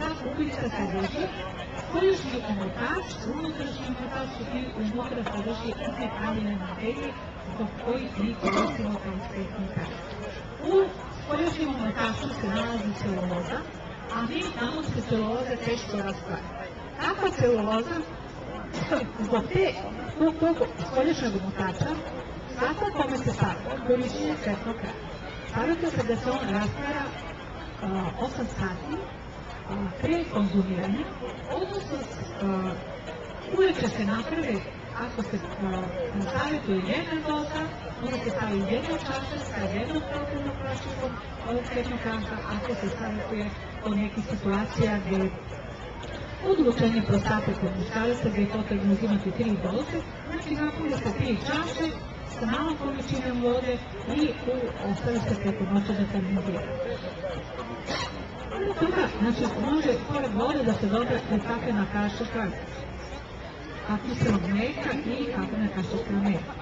ta kuglica sadrži spoljašnji omotač, unutrašnji omotač i unutra sadrži integralne materije zbog kojih mi koristimo kao svetni prah. U spoljašnjem omotaču se nalazi celuloza, a mi znamo da se celuloza teško rastvara. Takva celuloza, zbog tog spoljašnjeg omotača, svaka kome se stavlja korištenje svetnog praha. Stavite se da se on rastvara 8 sati pre konzumiranja, odnosno uvijek se naprave, ako se savjetuje jedna doza, onda se stavi jedna čaša sa jednom protivnom prašikom ovog svetnog praha, ako se savjetuje o nekih situacija gdje odlučenje prostate kod muškaraca gdje je potrebno uzimati 3 doze, znači napunje se 3 čaše sa malom količinom vode i ostavi se preko noća da fermentira. Toga, znači, može pored vode da se doda i kaplena kašica kiselog mlijeka i kaplena kašica mlijeka.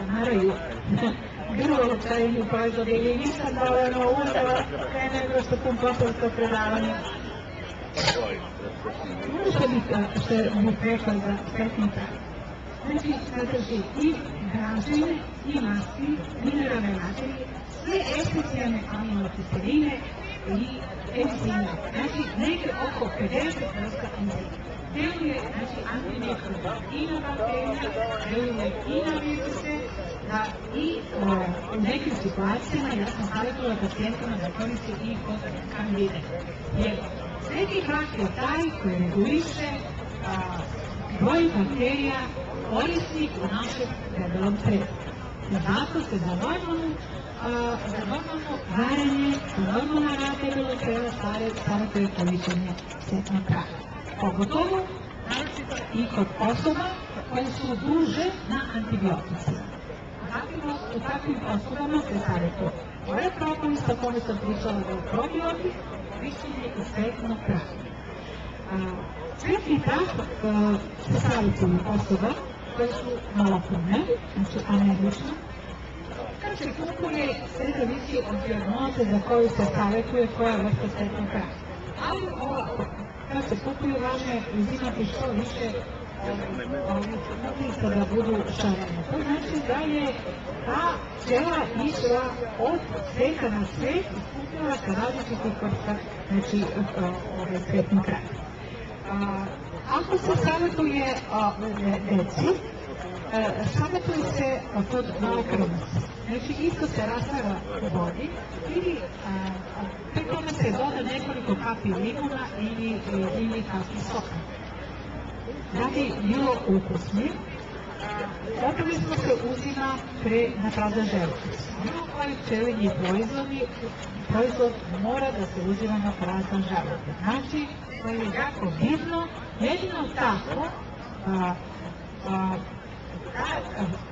Naravno, bilo tajni proizvod ili nisam dovoljno uzela pre nego što sam poslala to predavanje. Ono što bih rekla za svetni prah. Znači, sadrži i gražine i masti, mineralne natrijevi, sve esencijalne aminokiseline i enzime. Znači, negdje oko 50 vrsta enzima. Deluje, znači, antimikrobno i na bakterije, deluje i na viruse, i u nekim situacijama ja sam savjetovala pacijentima da koristi i kod kandide. Jer sveti prah je taj koji reguliše broj bakterija korisnih u našem debelom crevu. Zato se za normalno varenje, za normalna rad debelog creva savjetuje korištenje svetnog praha. Pogotovo i kod osoba koje su duže na antibioticima. U takvim osobama se savjetuje ovaj propolis, o kome sam pričala da je probiotik, korištenje i svetnog praha. Svetni prah se savjetuju osoba koje su malopune, znači aneurične. Kad se kupuje, sve zavisi od dijagnoze za koju se savjetuje koja vrsta svetnog praha. Ali ovako, kad se kupuju, važno je uzimati što više ugljica da budu šarene. To znači da je ta pčela išla od sveta na svet i skupila sa različitih vrsta, znači svetnog praha. Ako se savjetuje deci, savjetuje se kod malokrvnosti. Znači, isto se rastvara u vodi ili pri tome se doda nekoliko kapi limuna ili kapi soka. Da bi bilo ukusnije, obavezno se uzima na prazan želudac. Bilo koji pčelinji proizvod mora da se uzima na prazan želudac. Znači, to je jako bitno, jedino tako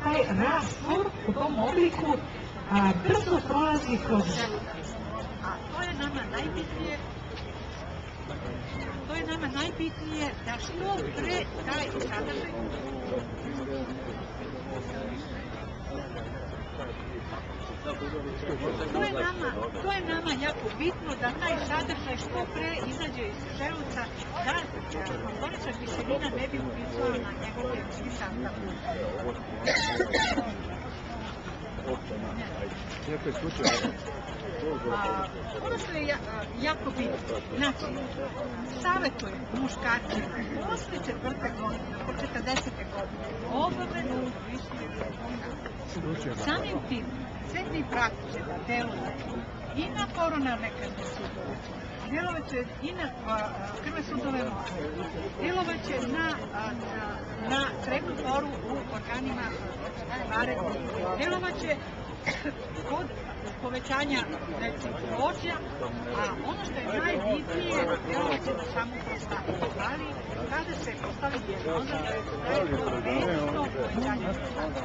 taj rastvor u tom obliku brzo prolazi kroz želudac. A to je nama najbitnije da što pre taj sadržaj to je nama jako bitno da taj sadržaj što pre izađe iz želuca, da komponenca kiselina ne bi uticala na njegov biološki sastav. Ono što je jako bitno, znači, savjetujem muškarcima posle 4. godine, oko 40. godine, obavezno koristiti. Samim tim, svetni prah će da deluje i na koronarne krvne sudove, delovaće i na krvne sudove mozga, delovaće na crevnu floru u organima varednih, delovaće kod povećanja plođa, a ono što je najbitnije, delovaće na samu prostatu. Ali kada se postavi dijagnoza da je veliko povećanje prostate.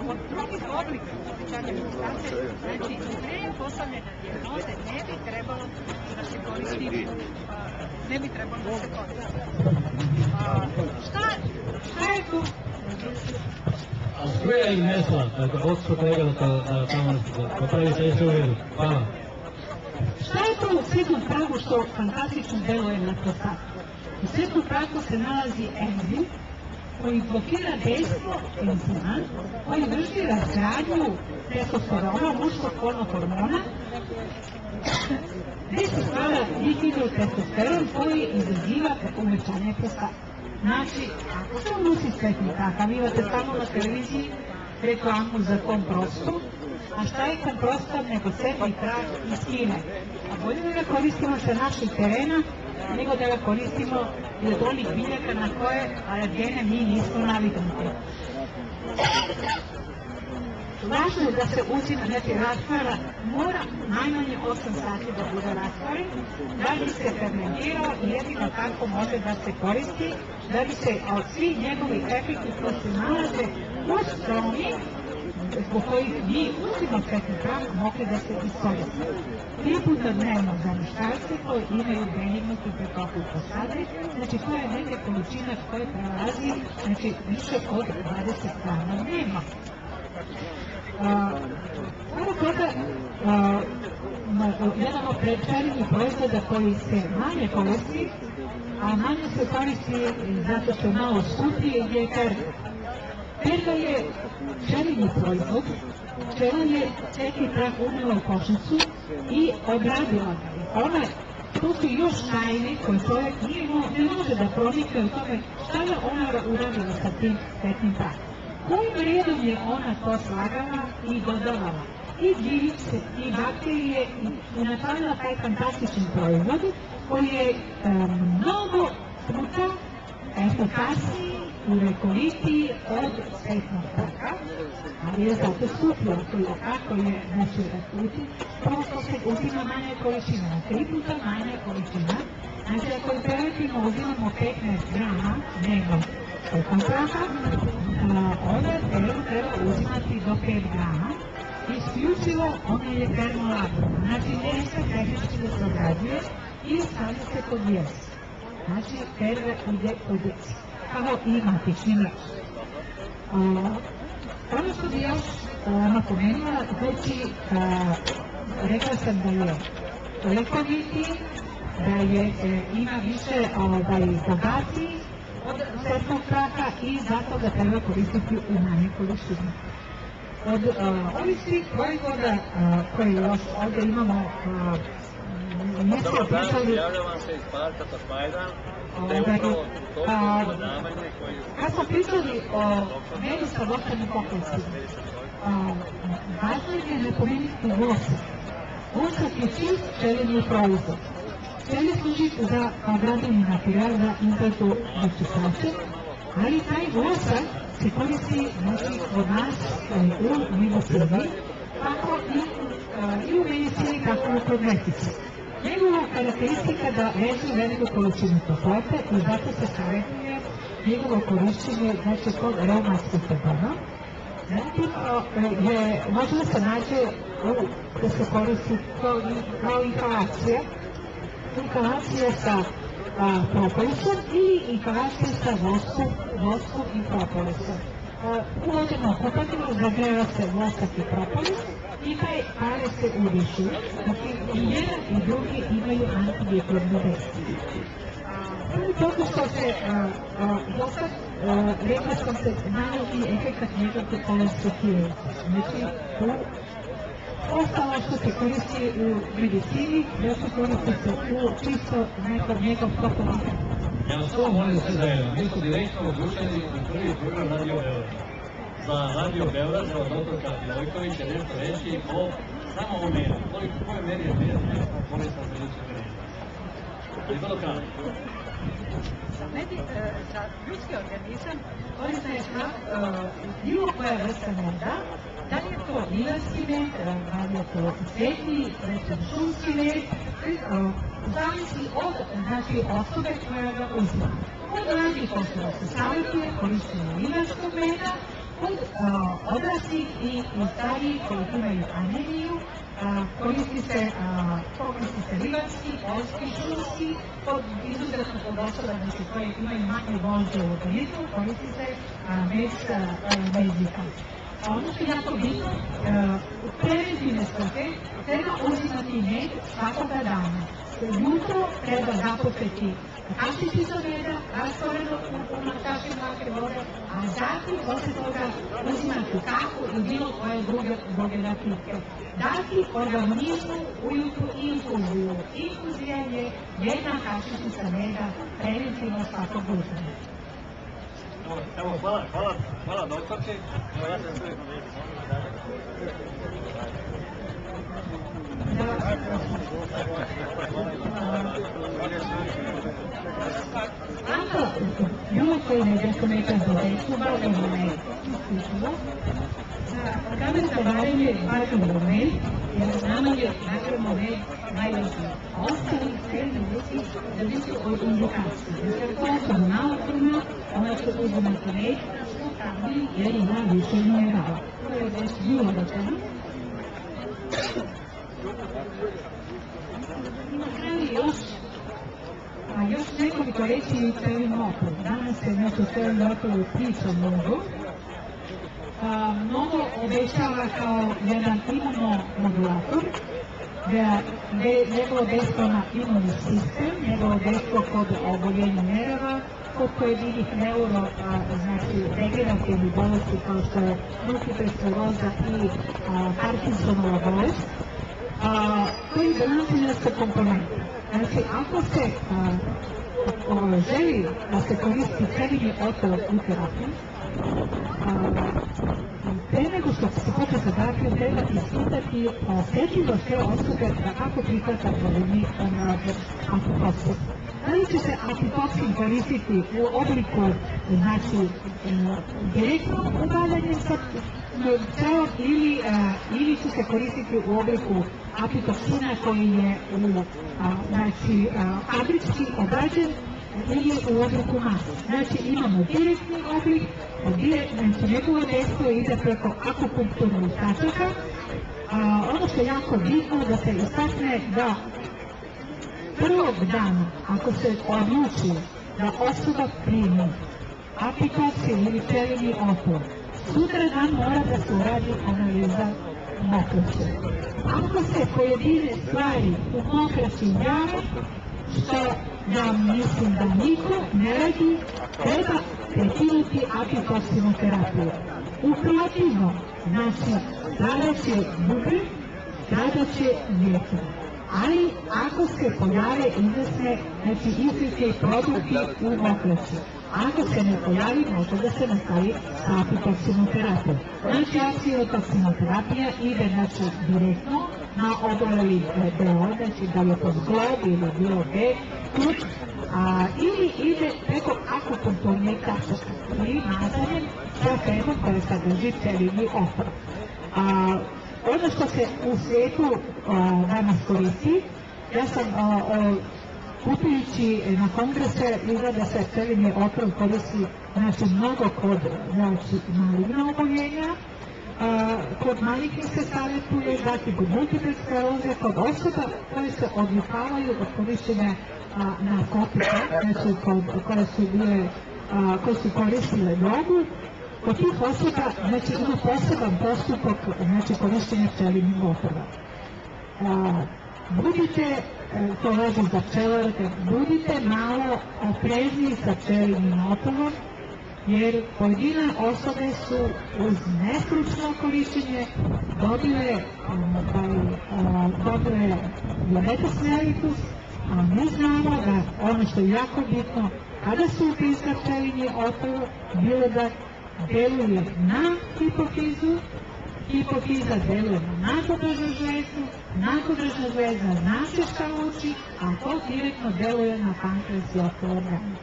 Od drugih oblika povećanja prostate, znači pre postavljene dijagnoze ne bi trebalo da se koristi. Šta je tu? A struja i mesla, dakle, odsko kolega da tamo popravi sljedeću uvjeru. Hvala. Šta je to u svetnom prahu što fantastično deluje na prostatu? U svetnom prahu se nalazi enzim koji blokira dejstvo enzima, koji vrši razgradnju testosterona, muškog polnog hormona, gdje se stvara dihidrotestosteron koji izaziva uvećanje prostate. Znači, ako se unosi svetni prah, a vi imate samo na televiziji reklamu za komprostu, a šta je komprosta nego svetni prah iz Kine? A bolje da ga koristimo sa naših terena, nego da ga koristimo i od onih biljaka na koje alergene mi nismo naviknuti. Važno je da se uzima, znači rastvara mora najmanje 8 sati da bude rastvoren, da bi se fermentirao i jedino tako može da se koristi, da bi se od svih njegovih efekti koji se nalaze u stroni, zbog kojih mi uzimamo svetni prah, mogli da se iskoriste. 3 puta dnevno za muškarce koji imaju benignu hipertrofiju prostate, znači to je neka količina koja prelazi, znači više od 20 grama dnevno. Ovo toga, jedan od pčelinjih proizvoda koji se manje koristi, a manje se koristi zato što je malo skuplji, je pergam. Perga je pčelinji proizvod, pčela je cvetni prah unijela u košnicu i obradila ga. To su još tajne koje čovjek ne može da pronikne u tome šta je ona uradila sa tim cvetnim prahom. Kojim redom je ona to slagala i dodavala i gljivice i bakterije i napravila taj fantastičan proizvod koji je mnogo puta efikasniji i lekovitiji od cvetnog praha, ali je zato skuplji, ako je znači rekuti, prosto se uzima manja količina, 3 puta manja količina. Znači ako imperativno uzimamo 15 grama dnevno cvetnog praha, onda treba uzimati do 5 grama, isključivo ona je termolabilna, znači ne se tehnički da se obrađuje i stavlja se kod jesti. Znači perga ide kod jesti, kao i matični mreć. Ono što bi još napomenula, znači rekla sam da je lekoviti, da je ima više bogatiji od cvetnog praha i zato ga treba koristiti u manje količini. Od ovih svih proizvoda koje još ovdje imamo, mi smo pričali... Kad smo pričali o medu sa voćanim poklicima, važno je napomenuti vosak. Vosak je čist pčelinji proizvod. Pčeli služi za gradivni materijal za izradu voćisače, ali taj vosak se koristi od nas u medicini, tako i u medicini, tako i u kozmetici. Njegova karakteristika da veže veliku količinu toplote i zato se savjetuje njegovo korišćenje znači kod reumatskih problema. Zatim može da se nađe da se koristi kao inhalacija. Inhalacija sa propolisom ili inhalacija sa voskom i propolisom. Uvodimo kupatilo, zagreva se vosak i propolis i taj pare se udišu. Znači i jedan i drugi imaju antibiotrodno dejstvo. Zato što se vosak, rekla sam se, nalazi efekat njegove kolestrofijencije. Znači ostalo što se koristi u medicini, da se koristi se u čisto njegov topovan. Ja vas ovo molim sve zajedno. Mi smo direktno uključeni u prvi program Radio Beograd. Za Radio Beograd, za doktorka Milojkovića, nešto reći o samo o meri. Koje meri je meri, koristan prilično meri? I vrlo kratko. Za ljudski organizam koristan je bilo koja vrsta meda, da li je to ribarski med, da li je to cvetni, recimo šumski med, zavisi od osobe koja ga uzma. Kod mladih osoba se savjetuje korištenje ribarskog meda, kod odraslih i starijih koji imaju anemiju, koristi se ribarski, poljski, šumski, izuzetno kod osoba koje imaju manje vožđe u organizmu, koristi se med mezika. Ono što je jako bitno, u preventivne svrhe treba uzimati med svakoga dana. Jutro treba započeti kašičicu meda, rastvoreno u čaši mlake vode, a zatim posle toga uzimati kafu i bilo koje druge napitke. Dati organizmu ujutru infuziju. Infuzija je jedna kašičica meda preventivno svakog jutra. Evo, hvala doktorci. Evo, ja sam sve bilo koji medikamentno dejstvo ili ne isključivo, kada se varenje važno moment, jer nama je moment najvažniji. Ostali srednji ljudi zavisi od indikacije. Jer koja sam naokruna, ona će uzimati med, jer ima više minerala. To je već bilo rečeno. Na kraju još nekoliko reći i celim okru. Danas se nešto celim okru priča mnogo. Mnogo obećava kao jedan imunomodulator. da njegovo dejstvo na imunni sistem, njegovo dejstvo kod oboljenja nerava, kod pojedinih degenerativnih bolesti kao što je multipla skleroza i Parkinsonova bolest, koji donaziljske komponente. Znači, ako se želi da se koristi celjni otpor u terapiji, pre nego što se počne sa terapijom, treba ispitati osjetljivost te osobe da kako prihvata pojedini antitoksin. Da li će se antitoksin koristiti u obliku, znači, direktno udaljanje sa celom ili će se koristiti u obliku antitoksina koji je fabrički obrađen ili u obliku mase. Znači imamo direktni oblik, znači njegovo dejstvo ide preko akupunkturnih tačaka. Ono što je jako bitno da se istakne da prvog dana, ako se odluči da osoba primi antitoksin ili celjni otpor, sutra dan mora da se uradi analiza mokraće. Ako se pojedine stvari u mokraći jave, što ja mislim da niko ne radi, treba prekinuti antitoksinoterapiju. Uprotivno, znači, stradaće bubreg, stradaće vjetar. Ali ako se pojave izvesne, znači izvjesne produkti u mokraći, ako se ne pojavi, može da se nastavi sa antitoksinoterapijom. Znači, antitoksinoterapija ide, znači, direktno na oboleli deo, znači da je to zglob ili bilo gde, ili ide preko akupunkturnih tačaka ili mazanjem sa kremom koja sadrži celjni otpor. Ono što se u svijetu danas koristi, ja sam putujući na kongrese vidio da se celjni otrov koristi, znači, mnogo kod maligna oboljenja, kod malignih se savjetuje, zatim kod multiple skleroze, kod osoba koje se odvikavaju od korišćenja narkotika, znači koje su koristile drogu. Kod tih osoba, znači, ima poseban postupak, znači, korišćenja celjnih otrova. Budite, to važno za pčelarke, budite malo oprezniji sa celjnim otrovom, jer pojedine osobe su uz nestručno korišćenje dobile diabetes mellitus, a mi znamo da ono što je jako bitno, kada su upisali celjni otrov, bilo da deluje na hipofizu, hipofiza deluje na nadkodražnu žlezu, nadkodražna žleza načešća uči, a to direktno deluje na pankreas i ostale organe.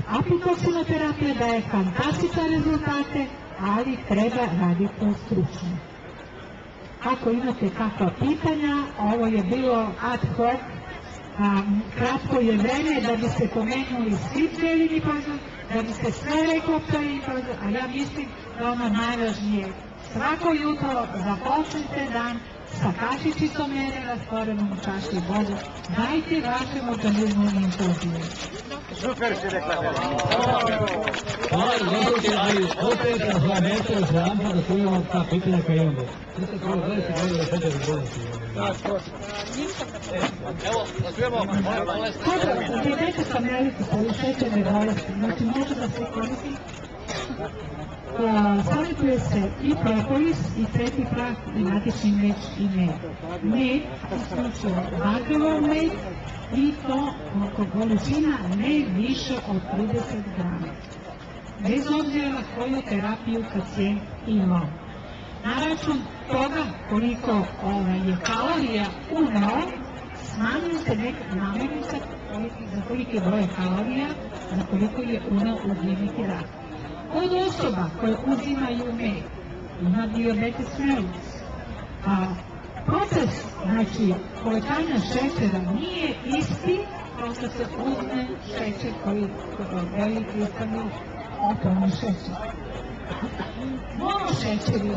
Antitoksinoterapija daje fantastične rezultate, ali treba raditi stručno. Ako imate kakva pitanja, ovo je bilo ad hoc, kratko je vreme da biste pomenuli svi celjni proizvod, da biste sve rekli o celjni proizvod, a ja mislim da ono najvažnije. Svako jutro započnite dan sa kašičicom mjere rastvorenom u čaši vode. Dajte vašem organizmu infuziju. Super si rekla. Hvala, gledajte, ali opet razgledajte još rampa da čujemo ta pitanja koja imamo. Mislim, prvo gledajte da šećer bolesti. Evo, da čujemo bolesti. Diabetes mellitus ili šećerne bolesti, znači može da se koristi. Savjetuje se i propolis, i cvetni prah, i matični meč, i med. Med, isključivo bagrov med, i to količina ne više od 30 grama. Bez obzira na koju terapiju pacijent ima. Na račun toga koliko je kalorija uneo, smanjuje se neka namirnica za koliki broj kalorija, za koliko je uneo ugljenih hidrata. Od osoba koje uzimaju med, ima diabetes mellitus, proces, znači, povećanja šećera nije isti kao što se uzme šećer koji veli kristalni otovni šećer. Monošećer je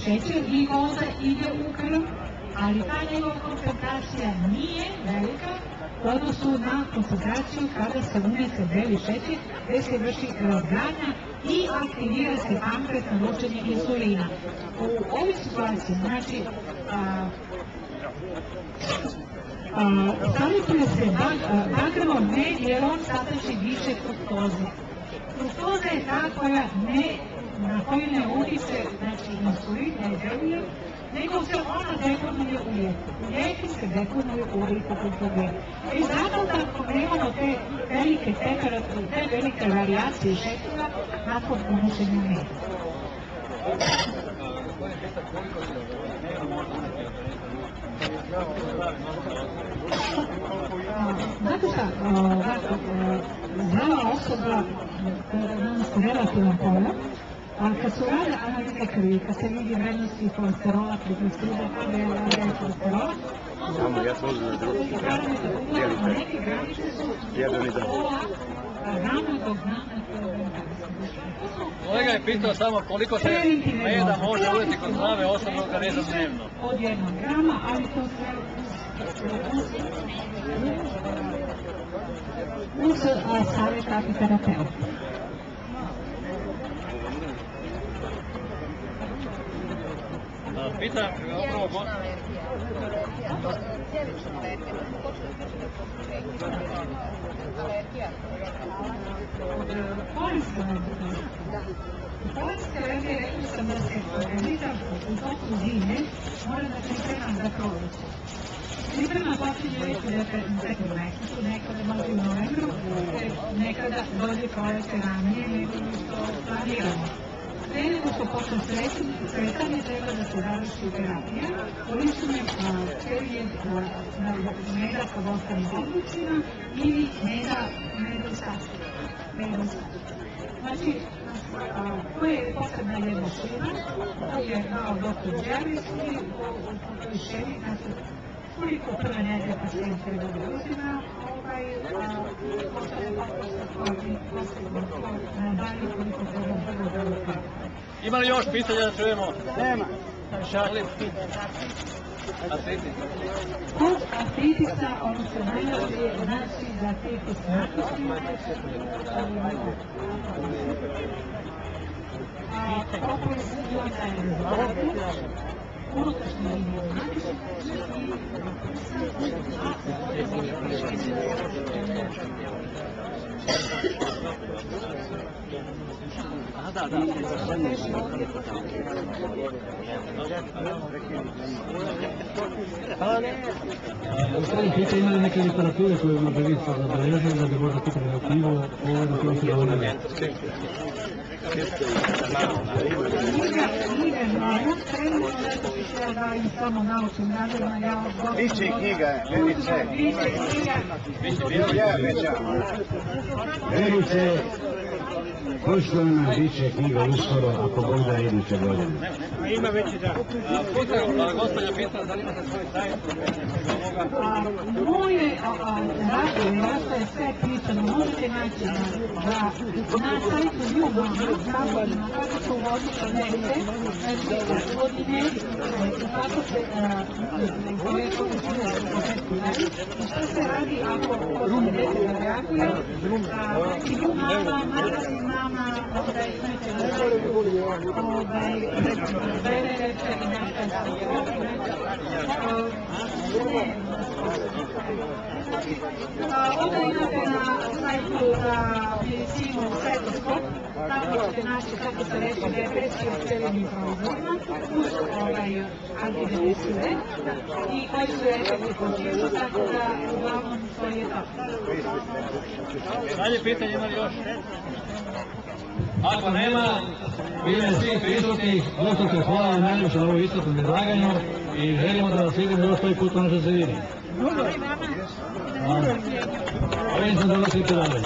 šećer i voda ide u krv, ali ta njegova koncentracija nije velika u odnosu na koncentraciju kada se unese beli šećer, gde se vrši razgradnja i aktivira se pankreas na ručenje insulina. U ovoj situaciji, znači, Savjetuje se bagremo ne, jer on sadrži više fruktoze. Fruktoza je ta na koju ne utiče, znači insulin, ne želije, nego se ona deponuje u lijeku. U lijeki se deponuje u glikoglukogenu. I zato kako nemamo te velike temperature, te velike varijacije šećera nakon unošenja meda. Znate šta, zdrava osoba, odnosno relativan pojam, kad su rade analize krvi, kad se vidi vrednosti kolesterola, triglicida, HDL, kolesterola, ja sam uzeo na drugi. neke granice su pola grama do grama. Kolega je pitao samo koliko se meda može uzeti kod zdrave osobe organizam dnevno. Od 1 grama, ali to sve uz savjet apiterapeuta. Pitam upravo Poljska alergija, rekli sam da se organizam u toku zime mora da priprema za proljeće. Priprema počinje već u 5. mjesecu, nekada može u novembru, nekada dođe proljeće ranije nego što planiramo. Prije nego što počne sretanje, treba da se završi terapija, korištenjem meda pod ostalim oblicima ili meda Znači, koje je posebna jedna šina, koju je dao dr. Džeris i u toj šini, znači, koliko prve nedelje pacijent treba da uzima, Ima li još pitanja da čujemo? Nema. Šarli? Kod artritisa, odnosno najbolje znači za artritis napisima, propis života je rezultatu, unutrašnje linije Pitanje, ima li neke literature koje može biti zabeležene da bi možda tu preventivo ovo na kojem se govorili? Biće knjiga, Verice. Verice, poštovana, biće knjiga uskoro, ako Bog da iduće godine. Ima već i da. Gospođa pita, da li imate svoj sajt? Moje radio je sve pisano, možete naći na sajtu Ljubavno, kako su vodite neke, godine, kako se i što se radi ako dete da reaguje, mama, onda imate vereće i neka onda imate na sajtu medicinu stetoskop, tamo ćete naći kako se reći depresiju s celim proizvodima, uz antidepresive i koji su efekti počinu, tako da uglavnom to je tako. Dalje pitanje ima li još? Ako nema, ime svih prisutnih, dr. hvala najljepše na ovo istotnom izlaganju i želimo da vas vidimo još koji put u našoj sredini. Ovim sam donositi dalje.